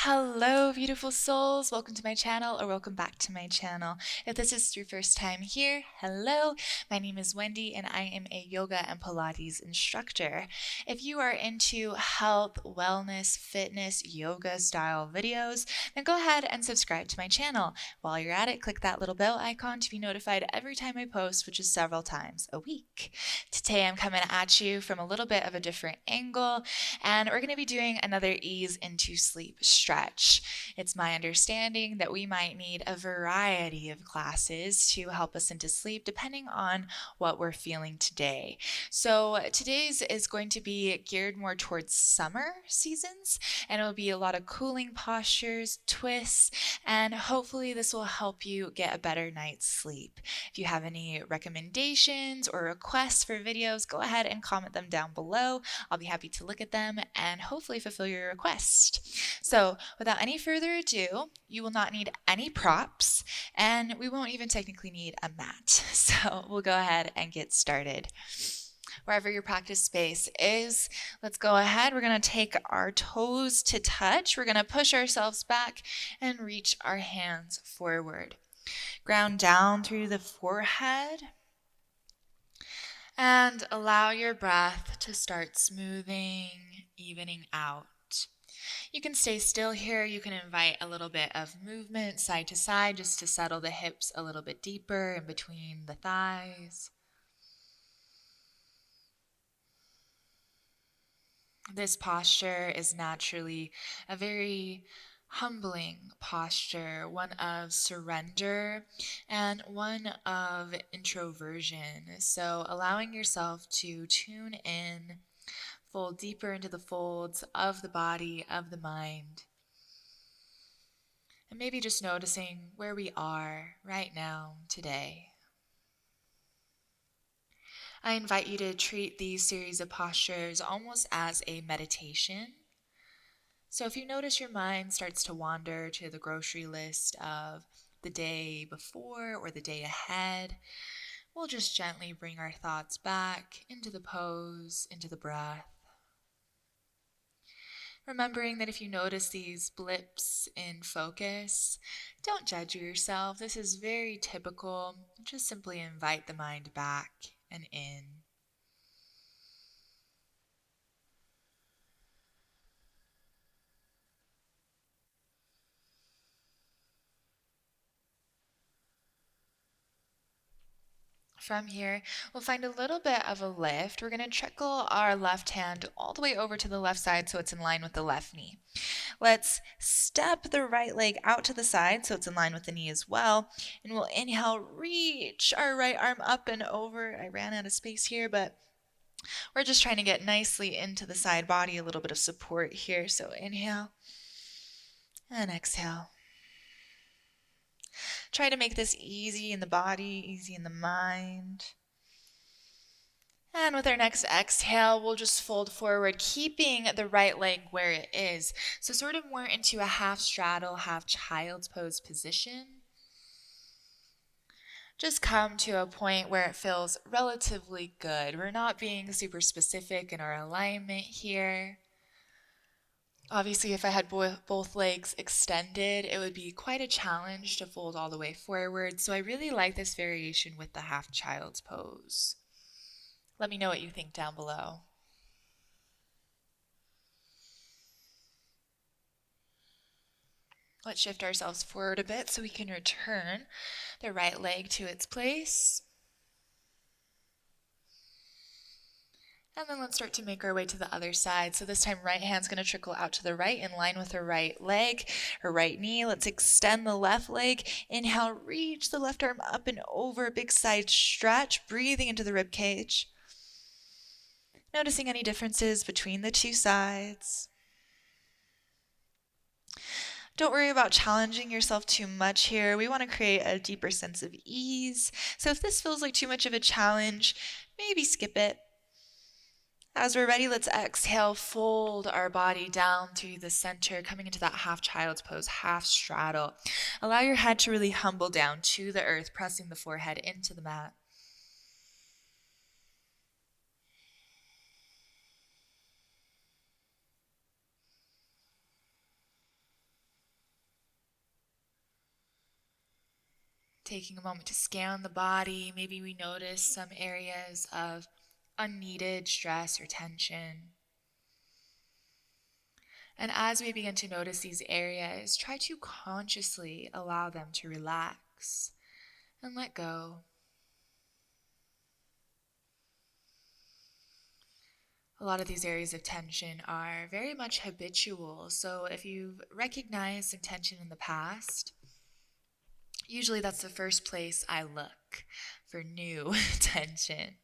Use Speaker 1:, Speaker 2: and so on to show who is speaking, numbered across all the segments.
Speaker 1: Hello, beautiful souls. Welcome to my channel, or welcome back to my channel. If this is your first time here, hello. My name is Wendy, and I am a yoga and Pilates instructor. If you are into health, wellness, fitness, yoga style videos, then go ahead and subscribe to my channel. While you're at it, click that little bell icon to be notified every time I post, which is several times a week. Today, I'm coming at you from a little bit of a different angle, and we're going to be doing another ease into sleep stretch. It's my understanding that we might need a variety of classes to help us into sleep depending on what we're feeling today. So today's is going to be geared more towards summer seasons, and it'll be a lot of cooling postures, twists, and hopefully this will help you get a better night's sleep. If you have any recommendations or requests for videos, go ahead and comment them down below. I'll be happy to look at them and hopefully fulfill your request. So without any further ado, you will not need any props, and we won't even technically need a mat. So we'll go ahead and get started. Wherever your practice space is, let's go ahead. We're going to take our toes to touch. We're going to push ourselves back and reach our hands forward. Ground down through the forehead. And allow your breath to start smoothing, evening out. You can stay still here. You can invite a little bit of movement side to side just to settle the hips a little bit deeper in between the thighs. This posture is naturally a very humbling posture, one of surrender and one of introversion. So allowing yourself to tune in, fold deeper into the folds of the body, of the mind, and maybe just noticing where we are right now, today. I invite you to treat these series of postures almost as a meditation. So if you notice your mind starts to wander to the grocery list of the day before or the day ahead, we'll just gently bring our thoughts back into the pose, into the breath. Remembering that if you notice these blips in focus, don't judge yourself. This is very typical. Just simply invite the mind back and in. From here, we'll find a little bit of a lift. We're going to trickle our left hand all the way over to the left side so it's in line with the left knee. Let's step the right leg out to the side so it's in line with the knee as well. And we'll inhale, reach our right arm up and over. I ran out of space here, but we're just trying to get nicely into the side body, a little bit of support here. So inhale and exhale. Try to make this easy in the body, easy in the mind. And with our next exhale, we'll just fold forward, keeping the right leg where it is. So sort of more into a half straddle, half child's pose position. Just come to a point where it feels relatively good. We're not being super specific in our alignment here. Obviously, if I had both legs extended, it would be quite a challenge to fold all the way forward. So I really like this variation with the half child's pose. Let me know what you think down below. Let's shift ourselves forward a bit so we can return the right leg to its place. And then let's start to make our way to the other side. So this time, right hand's going to trickle out to the right in line with the right leg or right knee. Let's extend the left leg. Inhale, reach the left arm up and over, big side stretch, breathing into the rib cage. Noticing any differences between the two sides. Don't worry about challenging yourself too much here. We want to create a deeper sense of ease. So if this feels like too much of a challenge, maybe skip it. As we're ready, let's exhale, fold our body down through the center, coming into that half child's pose, half straddle. Allow your head to really humble down to the earth, pressing the forehead into the mat. Taking a moment to scan the body. Maybe we notice some areas of unneeded stress or tension. And as we begin to notice these areas, try to consciously allow them to relax and let go. A lot of these areas of tension are very much habitual. So if you've recognized some tension in the past, usually that's the first place I look for new tension.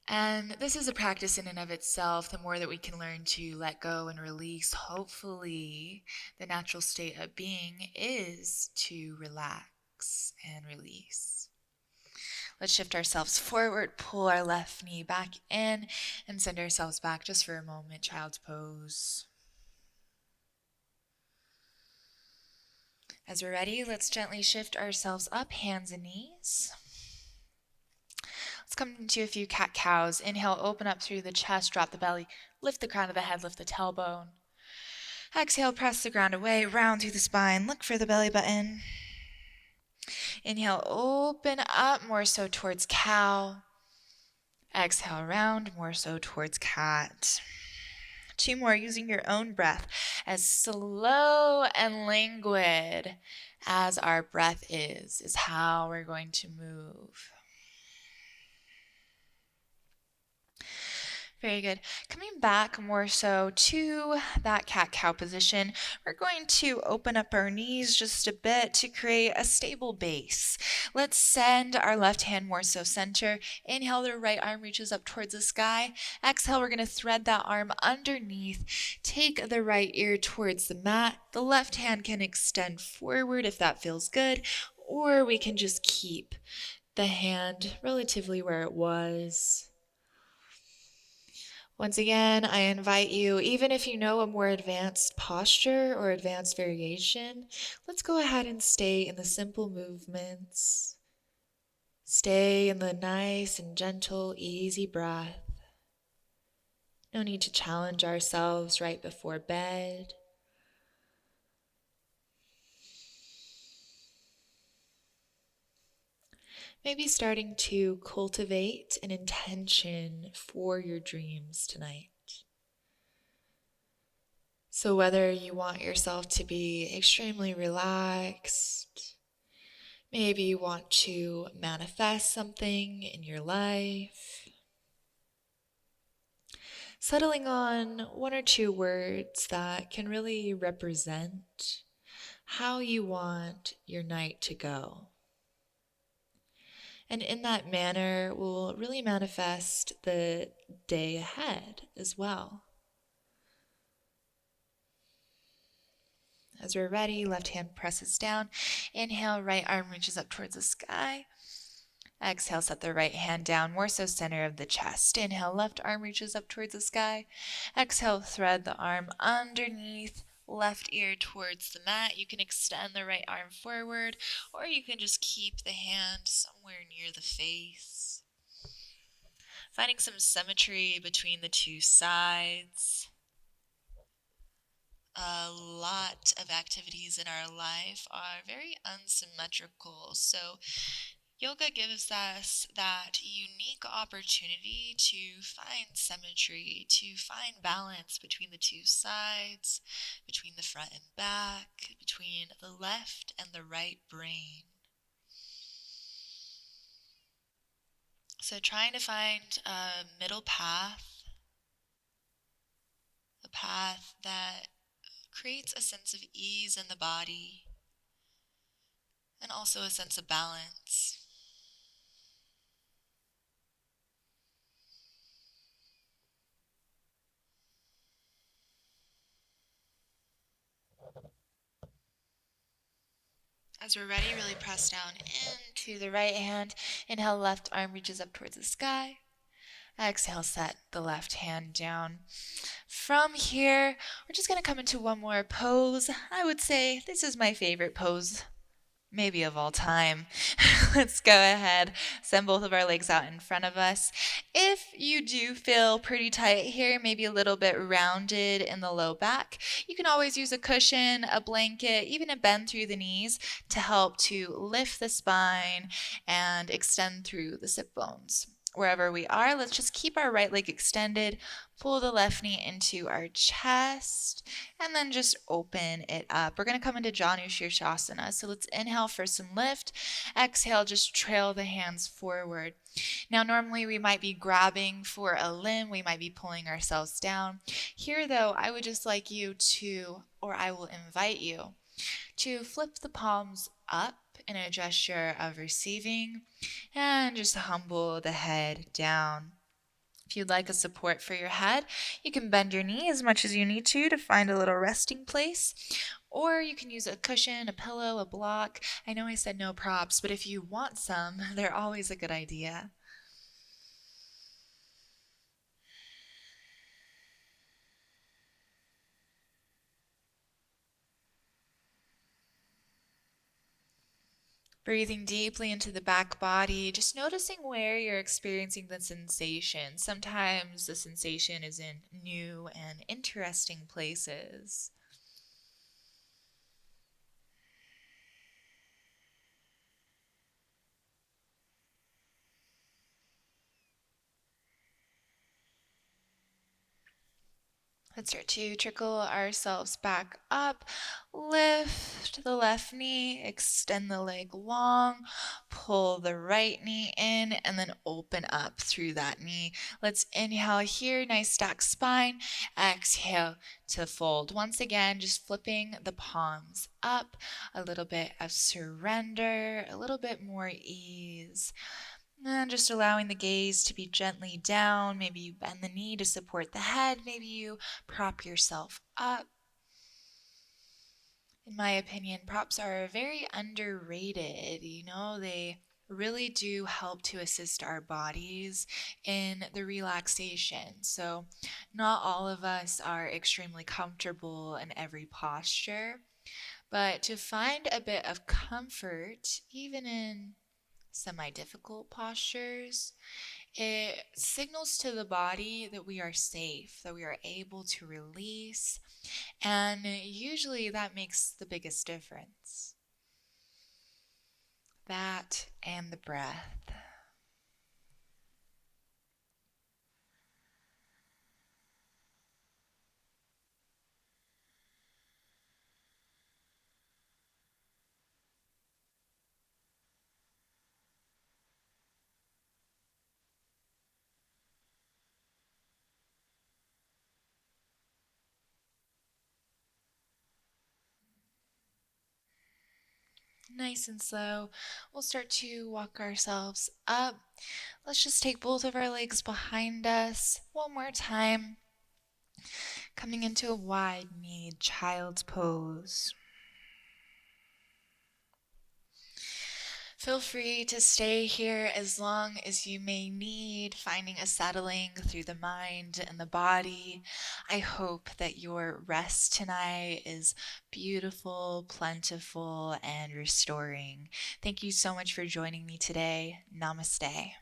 Speaker 1: And this is a practice in and of itself. The more that we can learn to let go and release, hopefully the natural state of being is to relax and release. Let's shift ourselves forward, pull our left knee back in, and send ourselves back just for a moment. Child's pose. As we're ready, let's gently shift ourselves up, hands and knees. Let's come into a few cat-cows. Inhale, open up through the chest, drop the belly, lift the crown of the head, lift the tailbone. Exhale, press the ground away, round through the spine, look for the belly button. Inhale, open up more so towards cow. Exhale, round more so towards cat. 2 more using your own breath, as slow and languid as our breath is how we're going to move. Very good. Coming back more so to that cat-cow position, we're going to open up our knees just a bit to create a stable base. Let's send our left hand more so center. Inhale, the right arm reaches up towards the sky. Exhale, we're going to thread that arm underneath. Take the right ear towards the mat. The left hand can extend forward if that feels good, or we can just keep the hand relatively where it was. Once again, I invite you, even if you know a more advanced posture or advanced variation, let's go ahead and stay in the simple movements. Stay in the nice and gentle, easy breath. No need to challenge ourselves right before bed. Maybe starting to cultivate an intention for your dreams tonight. So whether you want yourself to be extremely relaxed, maybe you want to manifest something in your life, settling on 1 or 2 words that can really represent how you want your night to go. And in that manner, we'll really manifest the day ahead as well. As we're ready, left hand presses down. Inhale, right arm reaches up towards the sky. Exhale, set the right hand down, more so center of the chest. Inhale, left arm reaches up towards the sky. Exhale, thread the arm underneath. Left ear towards the mat. You can extend the right arm forward, or you can just keep the hand somewhere near the face. Finding some symmetry between the 2 sides. A lot of activities in our life are very unsymmetrical, so yoga gives us that unique opportunity to find symmetry, to find balance between the 2 sides, between the front and back, between the left and the right brain. So trying to find a middle path, a path that creates a sense of ease in the body and also a sense of balance. As we're ready, really press down into the right hand. Inhale, left arm reaches up towards the sky. Exhale, set the left hand down. From here, we're just going to come into one more pose. I would say this is my favorite pose maybe of all time. Let's go ahead, send both of our legs out in front of us. If you do feel pretty tight here, maybe a little bit rounded in the low back, you can always use a cushion, a blanket, even a bend through the knees to help to lift the spine and extend through the sit bones. Wherever we are, let's just keep our right leg extended, pull the left knee into our chest, and then just open it up. We're going to come into Janu Shirshasana. So let's inhale for some lift. Exhale, just trail the hands forward. Now, normally we might be grabbing for a limb. We might be pulling ourselves down. Here, though, I would just like you to, or I will invite you to flip the palms up in a gesture of receiving and just humble the head down. If you'd like a support for your head, you can bend your knee as much as you need to find a little resting place. Or you can use a cushion, a pillow, a block. I know I said no props, but if you want some, they're always a good idea. Breathing deeply into the back body, just noticing where you're experiencing the sensation. Sometimes the sensation is in new and interesting places. Let's start to trickle ourselves back up. Lift the left knee, extend the leg long, pull the right knee in, and then open up through that knee. Let's inhale here, nice stacked spine. Exhale to fold. Once again, just flipping the palms up, a little bit of surrender, a little bit more ease. And just allowing the gaze to be gently down. Maybe you bend the knee to support the head. Maybe you prop yourself up. In my opinion, props are very underrated. They really do help to assist our bodies in the relaxation. So, not all of us are extremely comfortable in every posture, but to find a bit of comfort, even in semi-difficult postures, it signals to the body that we are safe, that we are able to release, and usually that makes the biggest difference. That and the breath. Nice and slow, we'll start to walk ourselves up. Let's just take both of our legs behind us one more time. Coming into a wide-kneed child's pose. Feel free to stay here as long as you may need, finding a settling through the mind and the body. I hope that your rest tonight is beautiful, plentiful, and restoring. Thank you so much for joining me today. Namaste.